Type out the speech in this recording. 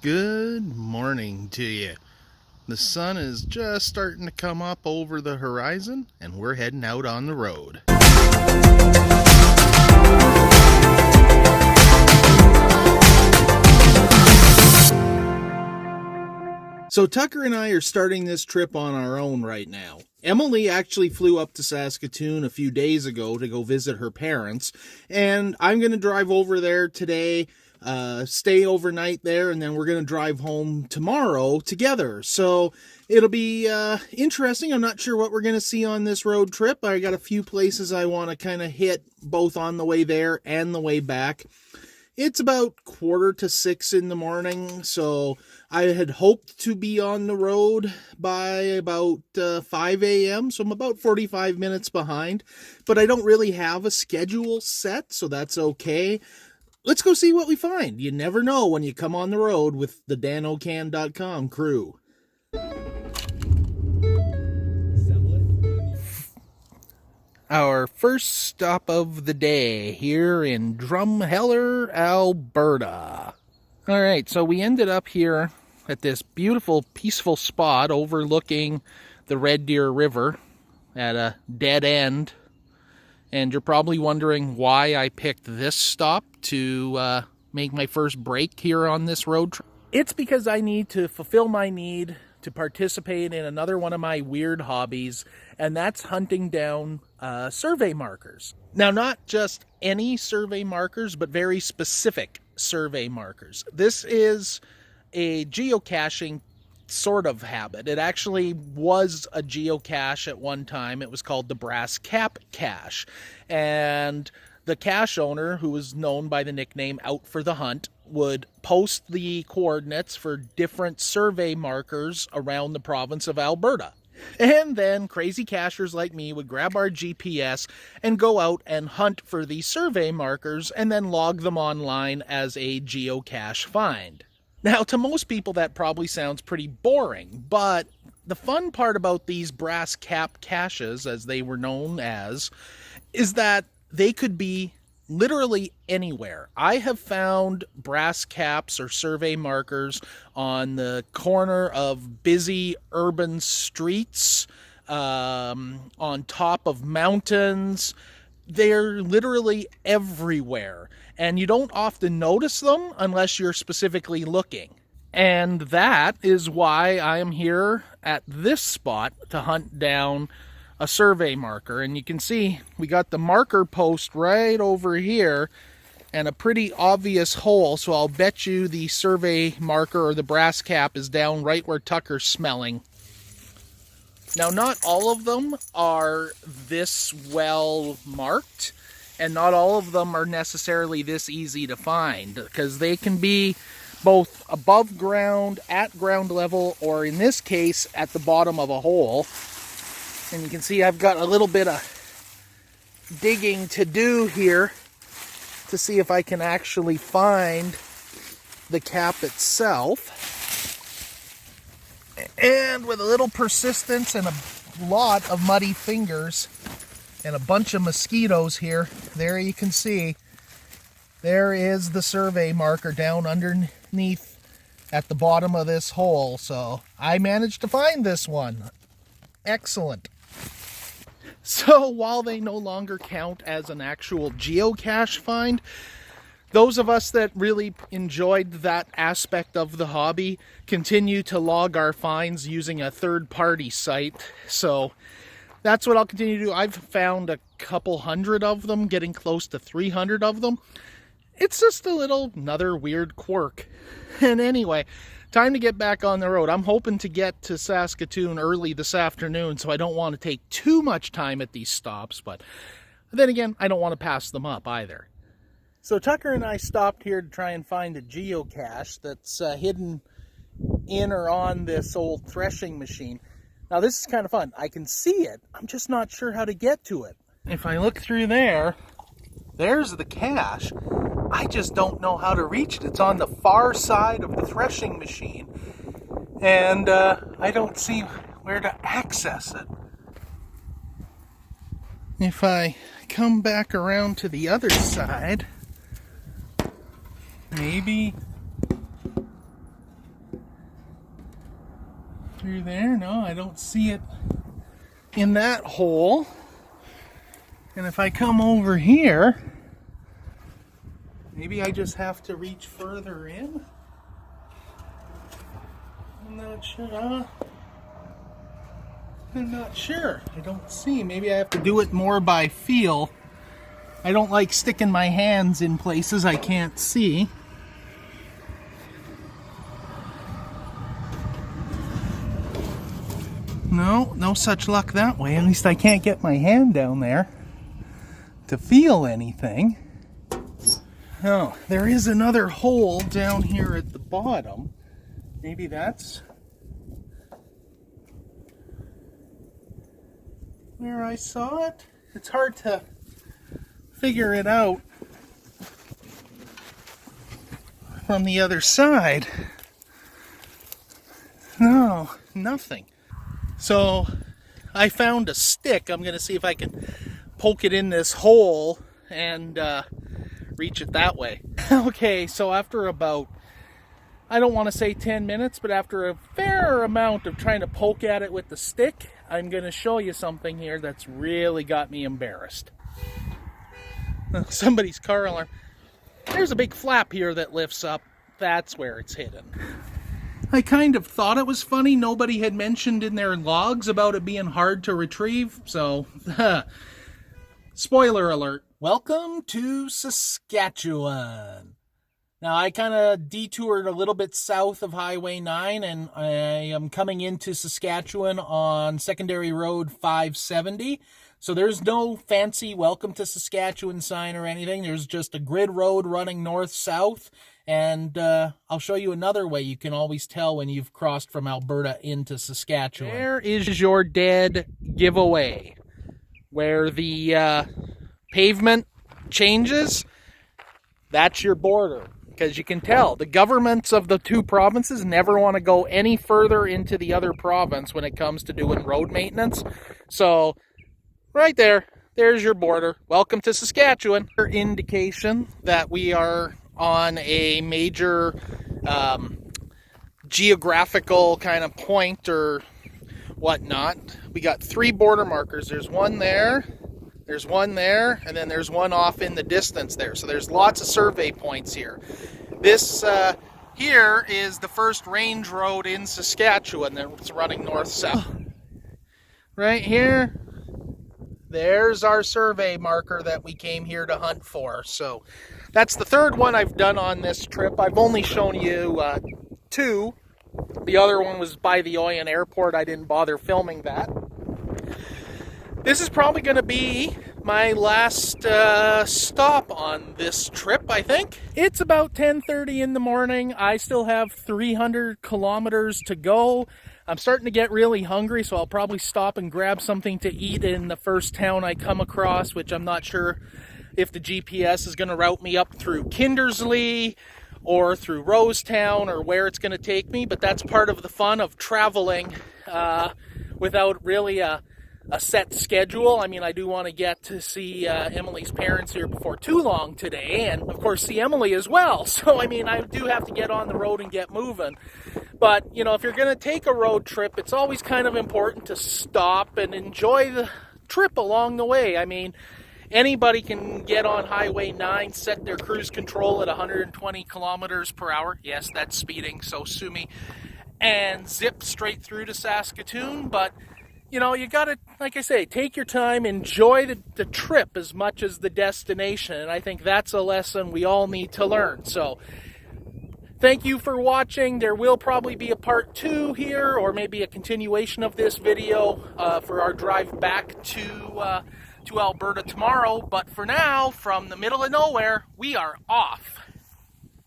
Good morning to you. The sun is just starting to come up over the horizon, and we're heading out on the road. So Tucker and I are starting this trip on our own right now. Emily actually flew up to Saskatoon a few days ago to go visit her parents, and I'm going to drive over there today, stay overnight there, and then we're going to drive home tomorrow together. So it'll be interesting. I'm not sure what we're going to see on this road trip. I got a few places I want to kind of hit both on the way there and the way back. It's about 5:45 in the morning, so I had hoped to be on the road by about 5 a.m., so I'm about 45 minutes behind, but I don't really have a schedule set, so that's okay. Let's go see what we find. You never know when you come on the road with the danocan.com crew. Our first stop of the day here in Drumheller, Alberta. All right, so we ended up here at this beautiful, peaceful spot overlooking the Red Deer River at a dead end. And you're probably wondering why I picked this stop to make my first break here on this road trip. It's because I need to fulfill my need to participate in another one of my weird hobbies, and that's hunting down survey markers. Now, not just any survey markers, but very specific survey markers. This is a geocaching sort of habit. It actually was a geocache at one time. It was called the Brass Cap Cache, and the cache owner, who was known by the nickname Out for the Hunt, would post the coordinates for different survey markers around the province of Alberta. And then crazy cachers like me would grab our GPS and go out and hunt for these survey markers and then log them online as a geocache find. Now, to most people that probably sounds pretty boring, but the fun part about these brass cap caches, as they were known as, is that they could be literally anywhere. I have found brass caps or survey markers on the corner of busy urban streets, on top of mountains. They're literally everywhere, and you don't often notice them unless you're specifically looking. And that is why I am here at this spot to hunt down a survey marker. And you can see we got the marker post right over here and a pretty obvious hole, so I'll bet you the survey marker or the brass cap is down right where Tucker's smelling. Now, not all of them are this well marked, and not all of them are necessarily this easy to find, because they can be both above ground, at ground level, or in this case, at the bottom of a hole. And you can see I've got a little bit of digging to do here to see if I can actually find the cap itself. And with a little persistence and a lot of muddy fingers and a bunch of mosquitoes here, there you can see there is the survey marker down underneath at the bottom of this hole. So I managed to find this one. Excellent. So while they no longer count as an actual geocache find, those of us that really enjoyed that aspect of the hobby continue to log our finds using a third-party site. So that's what I'll continue to do. I've found a couple hundred of them, getting close to 300 of them. It's just another weird quirk. And anyway, time to get back on the road. I'm hoping to get to Saskatoon early this afternoon, so I don't want to take too much time at these stops, but then again, I don't want to pass them up either. So Tucker and I stopped here to try and find a geocache that's hidden in or on this old threshing machine. Now, this is kind of fun. I can see it. I'm just not sure how to get to it. If I look through there, there's the cache. I just don't know how to reach it. It's on the far side of the threshing machine, and I don't see where to access it. If I come back around to the other side, maybe through there? No, I don't see it in that hole. And if I come over here, maybe I just have to reach further in? I'm not sure. I'm not sure. I don't see. Maybe I have to do it more by feel. I don't like sticking my hands in places I can't see. No such luck that way. At least I can't get my hand down there to feel anything. Oh, there is another hole down here at the bottom. Maybe that's where I saw it. It's hard to figure it out from the other side. No, nothing. So I found a stick. I'm going to see if I can poke it in this hole and reach it that way. Okay, so after about, I don't want to say 10 minutes, but after a fair amount of trying to poke at it with the stick, I'm going to show you something here that's really got me embarrassed. Somebody's car alarm. There's a big flap here that lifts up. That's where it's hidden. I kind of thought it was funny. Nobody had mentioned in their logs about it being hard to retrieve, so spoiler alert. Welcome to Saskatchewan. Now, I kind of detoured a little bit south of Highway 9, and I am coming into Saskatchewan on Secondary Road 570. So there's no fancy Welcome to Saskatchewan sign or anything. There's just a grid road running north-south. And I'll show you another way you can always tell when you've crossed from Alberta into Saskatchewan. There is your dead giveaway. Where the pavement changes, that's your border. Because you can tell, the governments of the two provinces never want to go any further into the other province when it comes to doing road maintenance. So, right there, there's your border. Welcome to Saskatchewan. Indication that we are on a major geographical kind of point or whatnot. We got 3 border markers. There's one there, there's one there, and then there's one off in the distance there. So there's lots of survey points here. This here is the first range road in Saskatchewan that's running north-south. Right here, there's our survey marker that we came here to hunt for. So that's the 3rd one I've done on this trip. I've only shown you 2. The other one was by the Oyen Airport. I didn't bother filming that. This is probably going to be my last stop on this trip, I think. It's about 10:30 in the morning. I still have 300 kilometers to go. I'm starting to get really hungry, so I'll probably stop and grab something to eat in the first town I come across, which I'm not sure if the GPS is going to route me up through Kindersley or through Rosetown or where it's going to take me, but that's part of the fun of traveling without really a set schedule. I mean, I do want to get to see Emily's parents here before too long today, and of course see Emily as well. So, I mean, I do have to get on the road and get moving. But, you know, if you're going to take a road trip, it's always kind of important to stop and enjoy the trip along the way. I mean, anybody can get on Highway 9, set their cruise control at 120 kilometers per hour. Yes, that's speeding, so sue me. And zip straight through to Saskatoon, but you know, you gotta, like I say, take your time, enjoy the trip as much as the destination, and I think that's a lesson we all need to learn. So, thank you for watching. There will probably be a part 2 here, or maybe a continuation of this video for our drive back to Alberta tomorrow. But for now, from the middle of nowhere, we are off.